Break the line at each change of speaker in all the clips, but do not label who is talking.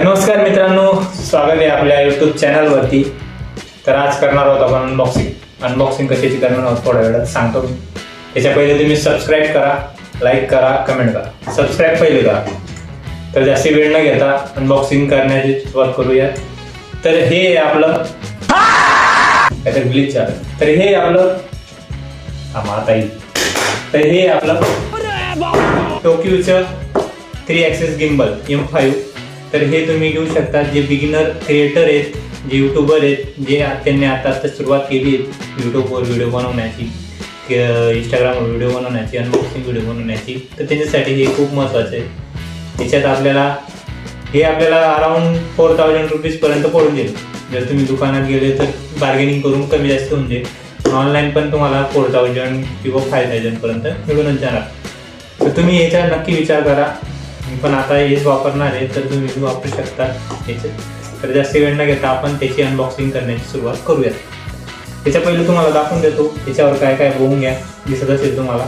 तर नमस्कार मित्रांनो, स्वागत आहे आपल्या यूट्यूब चॅनलवरती. तर आज करणार आहोत आपण अनबॉक्सिंग कशाची करणार आहोत थोड्या वेळात सांगतो मी. त्याच्या पहिले तुम्ही सबस्क्राईब करा, लाईक करा, कमेंट करा. सबस्क्राईब पहिले करा. तर जास्त वेळ न घेता अनबॉक्सिंग करण्याची सुरुवात करूया. तर हे आपलं ग्लिच झालं. तर हे आपलं आता येईल. तर हे आपलं टोक्यूचं 3 ॲक्सिस गिम्बल M5. तर हे तुम्ही घेऊ शकता. जे बिगिनर क्रिएटर आहेत, जे यूट्यूबर आहेत, जे त्यांनी आता सुरुवात केली आहे यूट्यूबवर व्हिडिओ बनवण्याची, इंस्टाग्रामवर व्हिडिओ बनवण्याची, अनबॉक्सिंग व्हिडिओ बनवण्याची, तर त्यांच्यासाठी हे खूप महत्त्वाचं आहे. त्याच्यात आपल्याला अराउंड 4000 रुपीजपर्यंत पडून जाईल. जर तुम्ही दुकानात गेले तर बार्गेनिंग करून कमी जास्त होऊन जाईल. ऑनलाईन पण तुम्हाला 4000 किंवा 5000 पर्यंत मिळूनच जाणार. तर तुम्ही याचा नक्की विचार करा. मी पण आता हेच वापरणार आहे, तर तुम्ही वापरू शकता याचे. तर जास्त वेळ न घेता आपण त्याची अनबॉक्सिंग करण्याची सुरुवात करूयात. त्याच्या पहिले तुम्हाला दाखवून देतो त्याच्यावर काय काय बघून घ्या. दिसत असेल तुम्हाला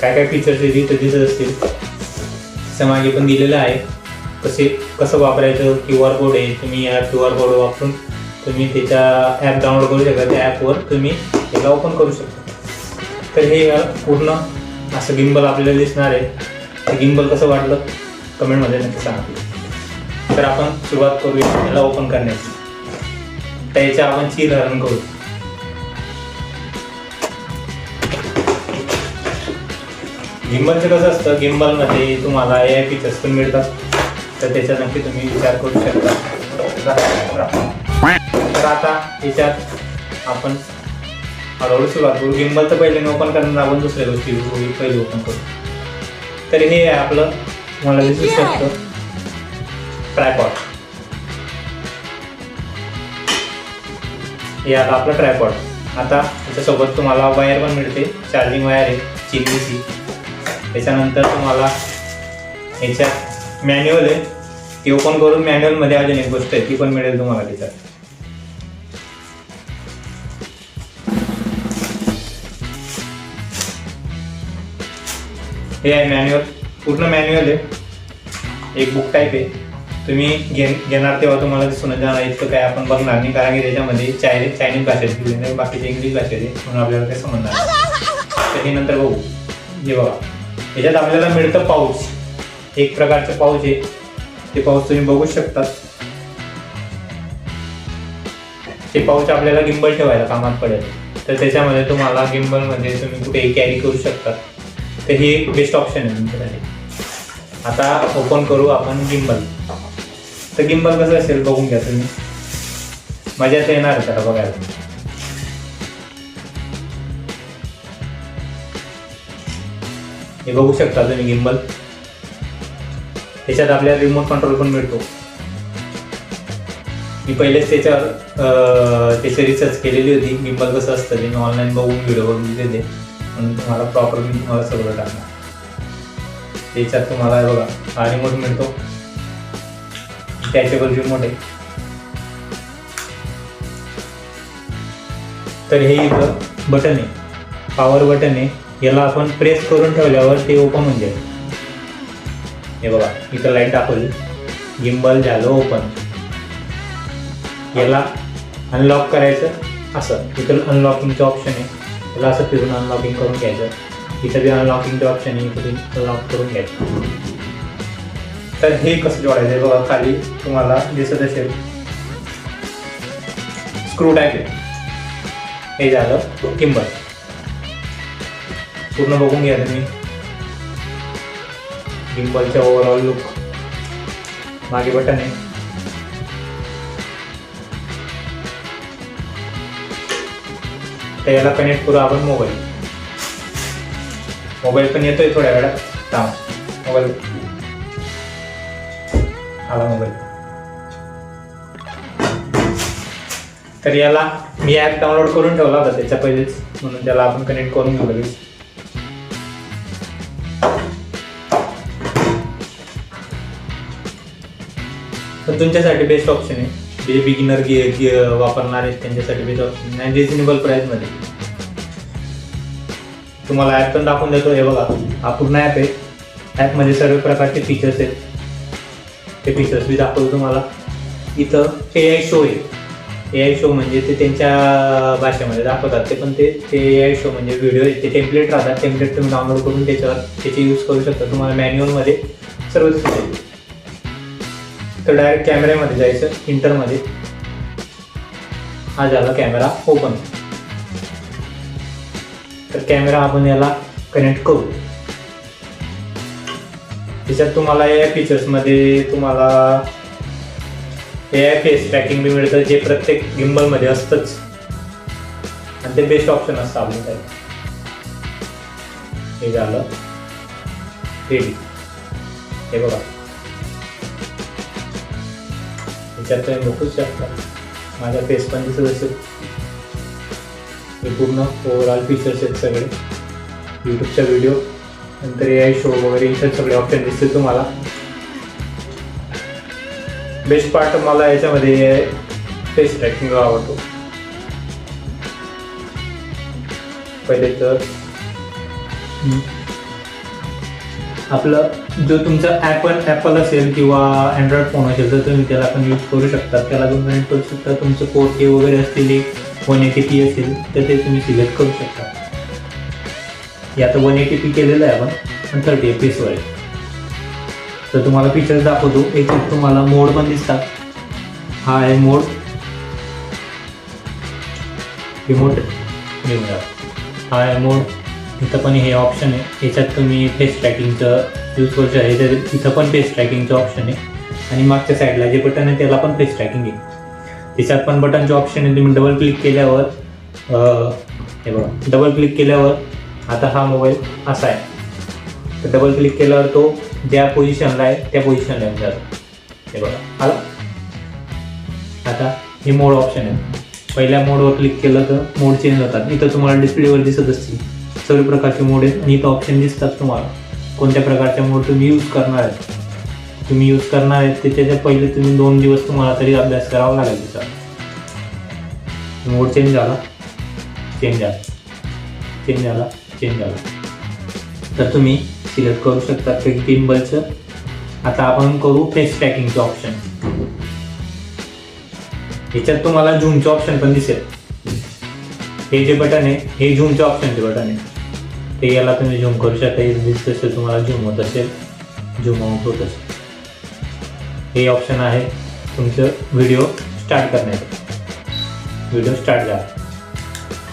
काय काय फीचर्स दिसत असतील. त्याच्या मागे पण दिलेलं आहे कसं वापरायचं. QR कोड आहे. तुम्ही या QR कोड वापरून तुम्ही त्याचा ॲप डाउनलोड करू शकता. त्या ॲपवर तुम्ही त्याला ओपन करू शकता. तर हे पूर्ण असं गिम्बल आपल्याला दिसणार आहे. ते गिम्बल कसं वाटलं कमेंटमध्ये नक्की सांगा. तर आपण सुरुवात करूया याला ओपन करण्याची. त्याच्या आपण चीर हरण करू. गिम्बलचं कसं असतं, गिम्बलमध्ये तुम्हाला AI फीचर्स पण मिळतात. तर त्याचा नक्की तुम्ही विचार करू शकता. तर आता याच्यात आपण हळूहळू सुरुवात करू. गिम्बलचं पहिले ओपन करणार, आपण दुसऱ्या गोष्टी पहिले ओपन करू. तर हे आपलं मला दिसू शकतं ट्रायपॉड. हे आता आपलं ट्रायपॉड. आता त्याच्यासोबत तुम्हाला वायर पण मिळते. चार्जिंग वायर आहे CBC. त्याच्यानंतर तुम्हाला ह्याच्यात मॅन्युअल आहे. ती ओपन करून मॅन्युअलमध्ये अजून एक गोष्ट आहे ती पण मिळेल तुम्हाला त्याच्यात. हे आहे मॅन्युअल. पूर्ण मॅन्युअल आहे. एक बुक टाईप आहे. तुम्ही घेणार तेव्हा तुम्हाला दिसून जाणार. इतकं काय आपण बघणार नाही, कारण की त्याच्यामध्ये चायनीज भाषेत दिली नाही, बाकीचे इंग्लिश भाषेत आहे, म्हणून आपल्याला काय समजणार नाही. तर हे नंतर बघू. हे बघा, याच्यात आपल्याला मिळतं पाऊच. एक प्रकारचं पाऊच आहे. ते पाऊच तुम्ही बघू शकता. ते पाऊच आपल्याला गिम्बल ठेवायला कामात पडेल. तर त्याच्यामध्ये तुम्हाला गिम्बलमध्ये तुम्ही कुठेही कॅरी करू शकता. तर हे एक बेस्ट ऑप्शन आहे तुमच्यासाठी. आता ओपन करू आपण गिम्बल. तर गिम्बल कसं असेल बघून घ्या तुम्ही. मजा येणार आहे त्याला बघायला. हे बघू शकता तुम्ही गिम्बल. त्याच्यात आपल्याला रिमोट कंट्रोल पण मिळतो. मी पहिलेच त्याची रिसर्च केलेली होती गिम्बल कसं असतं ते. मी ऑनलाईन बघून व्हिडिओ बघून दिले, म्हणून तुम्हाला प्रॉपर मी तुम्हाला सगळं टाकणार. त्याच्यात तुम्हाला बघा हा रिमोट मिळतो. टॅचेबल रिमोट आहे. तर हे इथं बटन आहे, पॉवर बटन आहे. याला आपण प्रेस करून ठेवल्यावर ते ओपन होऊन जाईल. हे बघा इथं लाईट दाखवली. गिम्बल झालं ओपन. याला अनलॉक करायचं असं. इथं अनलॉकिंगचं ऑप्शन आहे. त्याला असं फिरून अनलॉकिंग करून घ्यायचं. इथं बी अनलॉकिंगचं ऑप्शन आहे, इथं अनलॉक करून घ्यायचं. तर हे कसं जोडायचं आहे बघा. खाली तुम्हाला दिसत असेल स्क्रू टाईप आहे. हे झालं गिम्बल. पूर्ण बघून घ्या तुम्ही गिम्बलचा ओव्हरऑल लुक. मागे बटन आहे. तर याला कनेक्ट करू आपण मोबाईल पण येतोय थोड्या वेळात. मोबाईल आला मोबाईल. तर याला मी ॲप डाउनलोड करून ठेवला होता त्याच्या पहिलेच, म्हणून त्याला आपण कनेक्ट करून घेऊ लगेच. पण तुमच्यासाठी बेस्ट ऑप्शन आहे. जे बिगिनर वापरणार आहेत त्यांच्यासाठी बेस्ट ऑप्शन आहे. रिजनेबल प्राईसमध्ये. तुम्हाला ॲप पण दाखवून देतो. हे बघा हा पूर्ण ॲप आहे. ॲपमध्ये सर्व प्रकारचे फीचर्स आहेत. ते फीचर्स बी दाखवतो तुम्हाला. इथं AI शो आहे. AI शो म्हणजे ते त्यांच्या भाषेमध्ये दाखवतात ते, पण ते AI शो म्हणजे व्हिडिओ ते टेम्पलेट राहतात. टेम्पलेट तुम्ही डाउनलोड करून त्याचे यूज करू शकता. तुम्हाला मॅन्युअलमध्ये सर्व दिसेल. तर डायरेक्ट कॅमेऱ्यामध्ये जायचं, इंटरमध्ये. हा झाला कॅमेरा ओपन. तर कॅमेरा आपण याला कनेक्ट करू. त्याच्यात तुम्हाला या फीचर्समध्ये तुम्हाला AI फेस ट्रॅकिंग बी मिळतं, जे प्रत्येक गिम्बलमध्ये असतंच आणि ते बेस्ट ऑप्शन असतं आपल्याकडे. हे झालं रेडी. हे बघा, त्याच्यात तुम्ही बघू शकता माझा फेस पण दिसत असेल. हे पूर्ण ओव्हरऑल फीचर्स आहेत सगळे. यूट्यूबचा व्हिडिओ नंतर AI शो वगैरे इथे सगळे ऑप्शन दिसतील तुम्हाला. बेस्ट पार्ट मला याच्यामध्ये फेस ट्रॅकिंग आवडतो. पहिले तर आपलं जो तुमचा ॲपल असेल किंवा अँड्रॉइड फोन असेल तर तुम्ही त्याला पण यूज करू शकता. त्याला तुम्ही कनेक्ट करू शकता. तुमचं 4K वगैरे असलेली 180p असेल तर ते तुम्ही सिलेक्ट करू शकता. आता 180p केलेलं आहे आपण 30 FPS वर. तर तुम्हाला फीचर्स दाखवतो. याच्यात तुम्हाला मोड पण दिसतात. हा आहे मोड, रिमोट घेऊया. हा आहे मोड. इथं पण हे ऑप्शन आहे. याच्यात तुम्ही फेस ट्रॅकिंगचं यूज करू शकता. इथं पण फेस ट्रॅकिंगचं ऑप्शन आहे आणि मागच्या साईडला जे बटन आहे त्याला पण फेस ट्रॅकिंग आहे. त्याच्यात पण बटनचे ऑप्शन आहे. तुम्ही डबल क्लिक केल्यावर हे बघा, डबल क्लिक केल्यावर आता हा मोबाईल असा आहे. तर डबल क्लिक केल्यावर तो ज्या पोझिशनला आहे त्या पोझिशनला येऊन जातो. हे बघा आला. आता हे मोड ऑप्शन आहे. पहिल्या मोडवर क्लिक केलं तर मोड चेंज होतात. इथं तुम्हाला डिस्प्लेवर दिसत असतील सर्व प्रकारचे मोड आहेत आणि इथं ऑप्शन दिसतात तुम्हाला कोणत्या प्रकारचे मोड तुम्ही यूज करणार आहेत. तुम्ही यूज करणार आहेत ते त्याच्या पहिले तुम्ही 2 दिवस तुम्हाला तरी अभ्यास करावा लागेल. त्याचा मोड चेंज झाला, चेंज झाला, चेंज झाला, चेंज झाला. तर तुम्ही सिलेक्ट करू शकता की गिम्बलचं. आता आपण करू फेस ट्रॅकिंगचं ऑप्शन. याच्यात तुम्हाला झूमचं ऑप्शन पण दिसेल. हे जे बटन आहे हे झूमच्या ऑप्शनचे बटन आहे. ते याला तुम्ही झूम करू शकता. जसं तुम्हाला झूम होत असेल झूम आउट होत असेल. हे ऑप्शन आहे तुमचं व्हिडिओ स्टार्ट करण्याचं. व्हिडिओ स्टार्ट झाला,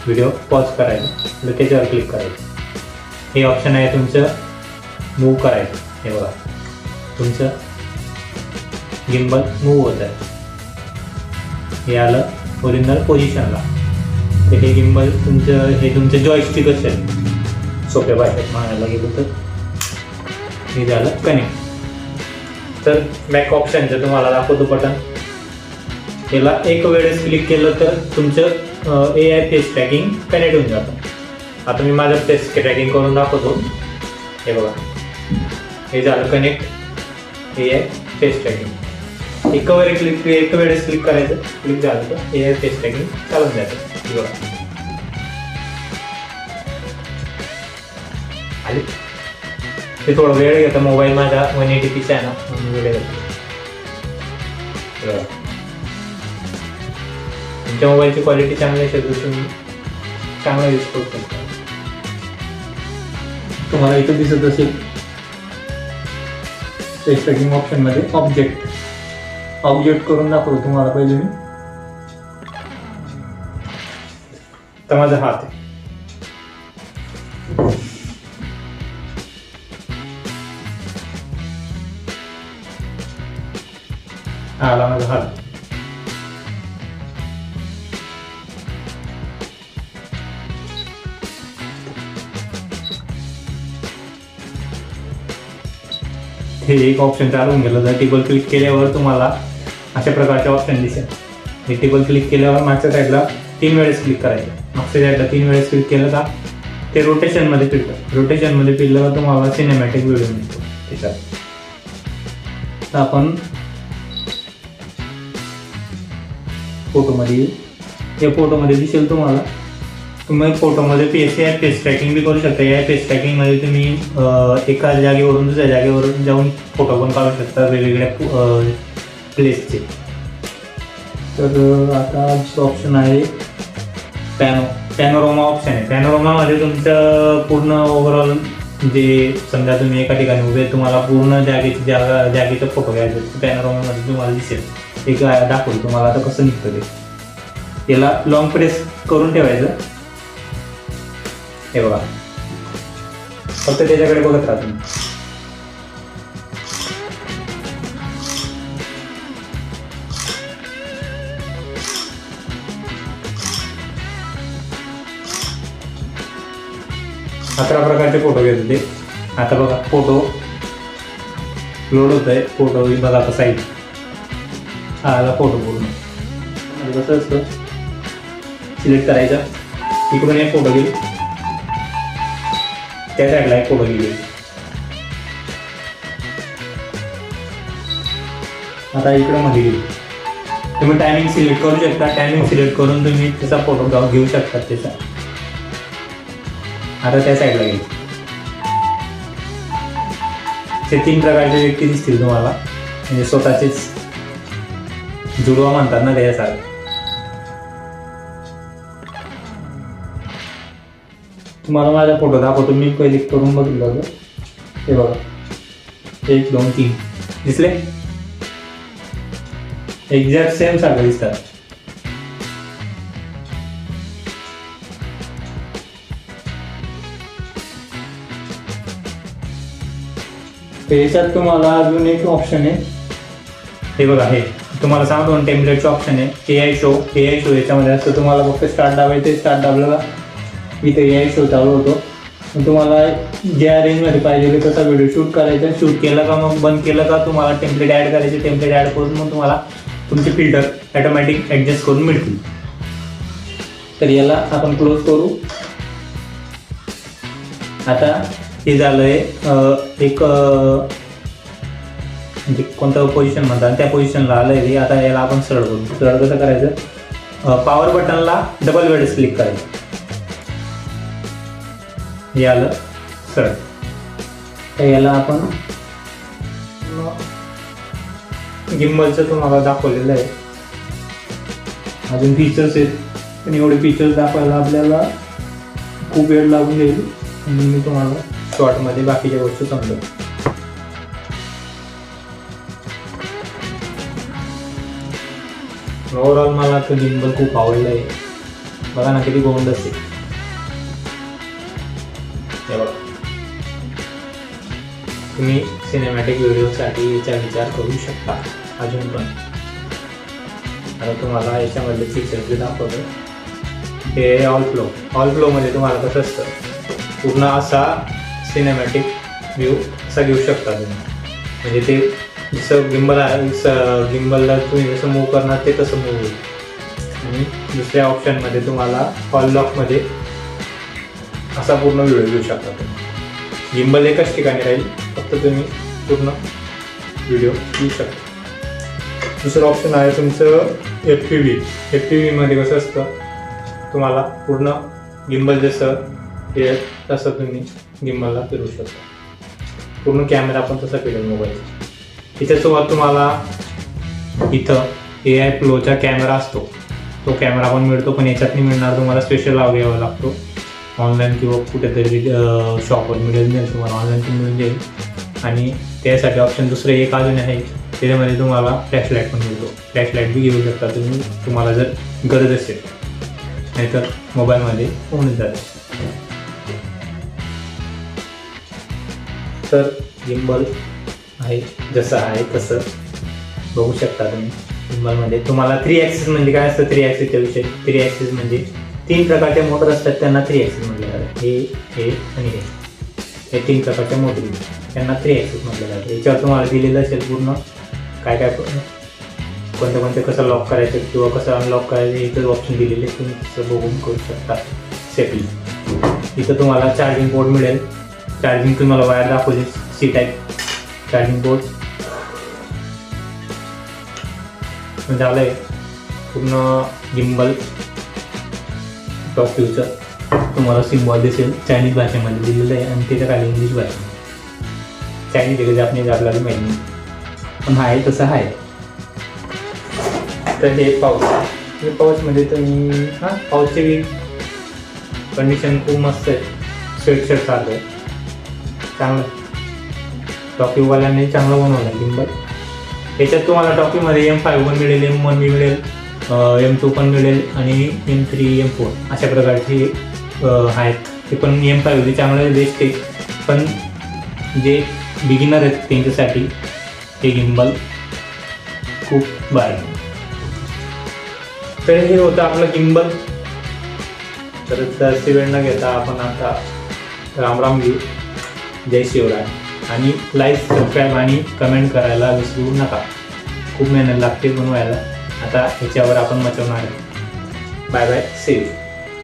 व्हिडिओ पॉज करायचा, त्याच्यावर क्लिक करायचं. हे ऑप्शन आहे तुमचं मूव्ह करायचं. हे बघा तुमचं गिम्बल मूव्ह होत आहे. हे आलं ओरिजिनल पोझिशनला. तर हे गिम्बल तुमचं जॉयस्टिक असेल सोप्या भाषेत म्हणायला गेलं तर. हे झालं कनेक्ट. तर बॅक ऑप्शनचं तुम्हाला दाखवतो बटन. याला एक वेळेस क्लिक केलं तर तुमचं AI फेस ट्रॅकिंग कनेक्ट होऊन जातं. आता मी माझं फेस ट्रॅकिंग करून दाखवतो. हे बघा हे झालं कनेक्ट. AI face tracking. एक वेळेस क्लिक करायचं. क्लिक झालं तर AI फेस ट्रॅकिंग चालून जातं. हे बघा आली. ते थोडं वेळ घेतं. मोबाईल माझा 180p आहे ना म्हणून वेळ घेतो. तुमच्या मोबाईलची क्वालिटी चांगली असेल तर तुम्ही चांगला यूज करू शकता. तुम्हाला इथं दिसत असेल फेस ट्रॅकिंग ऑप्शनमध्ये ऑब्जेक्ट करून दाखवतो तुम्हाला. पहिले मी तर माझा हात आहे. आला माझा हात. हे एक ऑप्शन चालू होऊन गेलं. जर टेबल क्लिक केल्यावर तुम्हाला अशा प्रकारचे ऑप्शन दिसेल. हे टेबल क्लिक केल्यावर मागच्या साईडला 3 वेळेस क्लिक करायचं. मागच्या साईडला 3 वेळेस क्लिक केलं का ते रोटेशनमध्ये फिरतं. रोटेशनमध्ये फिरल्यावर तुम्हाला सिनेमॅटिक व्हिडिओ मिळतो त्याच्यात. तर आपण फोटोमध्ये या फोटोमध्ये दिसेल तुम्हाला तुम्ही फोटोमध्ये फेस ट्रॅकिंग बी करू शकता. या फेस ट्रॅकिंगमध्ये तुम्ही एका जागेवरून दुसऱ्या जागेवरून जाऊन फोटो पण काढू शकता वेगवेगळ्या प्लेसचे. तर आता ऑप्शन आहे पॅनोरामा ऑप्शन आहे. पॅनोरामामध्ये तुमचं पूर्ण ओव्हरऑल जे समजा तुम्ही एका ठिकाणी उभे तुम्हाला पूर्ण जागेचा फोटो घ्यायचा पॅनोरामामध्ये तुम्हाला दिसेल. एक दाखवलं तुम्हाला आता कसं निघतं ते. याला लॉंग प्रेस करून ठेवायचं. हे बघा फक्त त्याच्याकडे बघत राहा तुम्ही. अकरा प्रकारचे फोटो घेत होते. आता बघा फोटो लोड होत आहे. फोटो बघा कसा आहे आला फोटो पूर्ण. कसं असतं सिलेक्ट करायचा. इकडून एक फोटो घेईल त्या साईडला एक फोटो घेईल. आता इकडं मध्ये घेईल. तुम्ही टायमिंग सिलेक्ट करू शकता. टायमिंग सिलेक्ट करून तुम्ही त्याचा फोटो घेऊ शकता त्याचा. आता त्या साईडला गेली. ते 3 प्रकारचे व्यक्ती दिसतील तुम्हाला म्हणजे स्वतःचेच जुडवा म्हणतात ना त्याच्यासारखं. तुम्हाला माझा फोटो दाखवतो. मी पहिले करून बघितलं होतं. हे बघा 1 2 3 दिसले. एक्झॅक्ट सेम सारखं दिसतात. याच्यात तुम्हाला अजून एक ऑप्शन आहे. हे बघा हे तुम्हाला सांगतो टेम्पलेटचं ऑप्शन आहे. AI शो याच्यामध्ये असतं. तुम्हाला फक्त स्टार्ट दाबायचं. स्टार्ट दाबलं का इथे AI शो चालू होतो. तुम्हाला ज्या रेंजमध्ये पाहिजे तसा व्हिडिओ शूट करायचा. शूट केला का मग बंद केलं का तुम्हाला टेम्पलेट ॲड करायचे. टेम्पलेट ॲड करून मग तुम्हाला तुमचे फिल्टर ऑटोमॅटिक ॲडजस्ट करून मिळतील. तर याला आपण क्लोज करू. आता हे झालं आहे एक म्हणजे कोणतं पोझिशन म्हणतात त्या पोझिशनला आलं आहे. आता याला आपण सरळ करू. सरळ कसं करायचं पॉवर बटनला डबल वेळेस क्लिक करायचं. हे आलं सरळ. तर याला आपण गिम्बलचं तुम्हाला दाखवलेलं आहे. अजून फीचर्स आहेत पण एवढे फीचर्स दाखवायला आपल्याला खूप वेळ लागून जाईल. म्हणून मी तुम्हाला शॉर्टमध्ये बाकीच्या गोष्टी समजतो. ओव्हरऑल मला तो गिम्बल खूप आवडलं आहे. बघा ना किती गोंड असते. हे बघा तुम्ही सिनेमॅटिक व्हिडिओसाठी याचा विचार करू शकता अजून पण. आता तुम्हाला याच्यामधले फीचर्स दाखवतो. हे ऑल फ्लोमध्ये तुम्हाला कसं असतं पूर्ण असा सिनेमॅटिक व्ह्यू असा घेऊ शकता तुम्ही. म्हणजे ते जसं गिम्बलला तुम्ही जसं मूव्ह करणार ते तसं मूव्ह होईल. आणि दुसऱ्या ऑप्शनमध्ये तुम्हाला ऑल लॉकमध्ये असा पूर्ण व्हिडिओ घेऊ शकता तुम्ही. गिम्बल एकाच ठिकाणी राहील फक्त तुम्ही पूर्ण व्हिडिओ घेऊ शकता. दुसरं ऑप्शन आहे तुमचं FPV कसं असतं तुम्हाला पूर्ण गिम्बल जसं हे तसं तुम्ही गिम्बलला फिरवू शकता. पूर्ण कॅमेरा पण तसा फिरेल मोबाईलचा. त्याच्यासोबत तुम्हाला इथं AI फ्लोचा कॅमेरा असतो. तो कॅमेरा पण मिळतो पण याच्यात नाही मिळणार. तुम्हाला स्पेशल घ्यावा लागतो ऑनलाईन किंवा कुठेतरी शॉपवर मिळेल तुम्हाला. ऑनलाईन पण मिळून जाईल. आणि त्यासाठी ऑप्शन दुसरं एक अजून आहे. त्याच्यामध्ये तुम्हाला फ्लॅशलाईट पण मिळतो. फ्लॅशलाईट बी घेऊ शकता तुम्ही तुम्हाला जर गरज असेल. नाहीतर मोबाईलमध्ये होऊन जाईल. तर गिम्बल आहे जसं आहे तसं बघू शकता तुम्ही. गिम्बलमध्ये तुम्हाला 3 ॲक्सिस म्हणजे काय असतं 3 ॲक्सिसच्या विषय. 3 ॲक्सिस म्हणजे 3 प्रकारचे मोटर असतात त्यांना 3 ॲक्सिस म्हटलं जातं. हे आणि हे 3 प्रकारच्या मोटर त्यांना 3 ॲक्सिस म्हटलं जातं. याच्यावर तुम्हाला दिलेलं असेल पूर्ण काय कोणतं कसं लॉक करायचं किंवा कसं अनलॉक करायचं इथं ऑप्शन दिलेले तुम्ही तसं बघून करू शकता सेफली. इथं तुम्हाला चार्जिंग पोर्ट मिळेल. चार्जिंग तुम्हाला वायर दाखवली C टाईप चार्जिंग पोर्ट झालं आहे. पूर्ण गिम्बल टॉप व्ह्यूचं तुम्हाला सिम्बॉल दिसेल चायनीज भाषेमध्ये दिलेलं आहे आणि त्याच्या खाली इंग्लिश भाषा. चायनीज आहे का जापनीज आपल्याला माहिती नाही, पण आहे तसं आहे. तर हे पाऊच, हे पाऊचमध्ये तुम्ही पाऊचची कंडिशन खूप मस्त आहे. स्वेटशर्ट सारखं चांगलं, टॉकीवाल्यांनी चांगलं बनवलं आहे गिम्बल. याच्यात तुम्हाला टॉकीमध्ये M5 पण मिळेल, M1 बी मिळेल, M2 पण मिळेल आणि M3 M4 अशा प्रकारची आहेत. ते पण M5 चांगलं बेस्ट आहे, पण जे बिगिनर आहेत त्यांच्यासाठी हे गिम्बल खूप भारी. तर हे होतं आपलं गिम्बल. तर जास्त वेळ न घेता आपण आता रामराम घेऊ. जय शिवराय. आणि लाईक, सबस्क्राईब आणि कमेंट करायला विसरू नका. खूप मेहनत लागते बनवायला. आता ह्याच्यावर आपण मचवणार आहे. Bye bye, see you.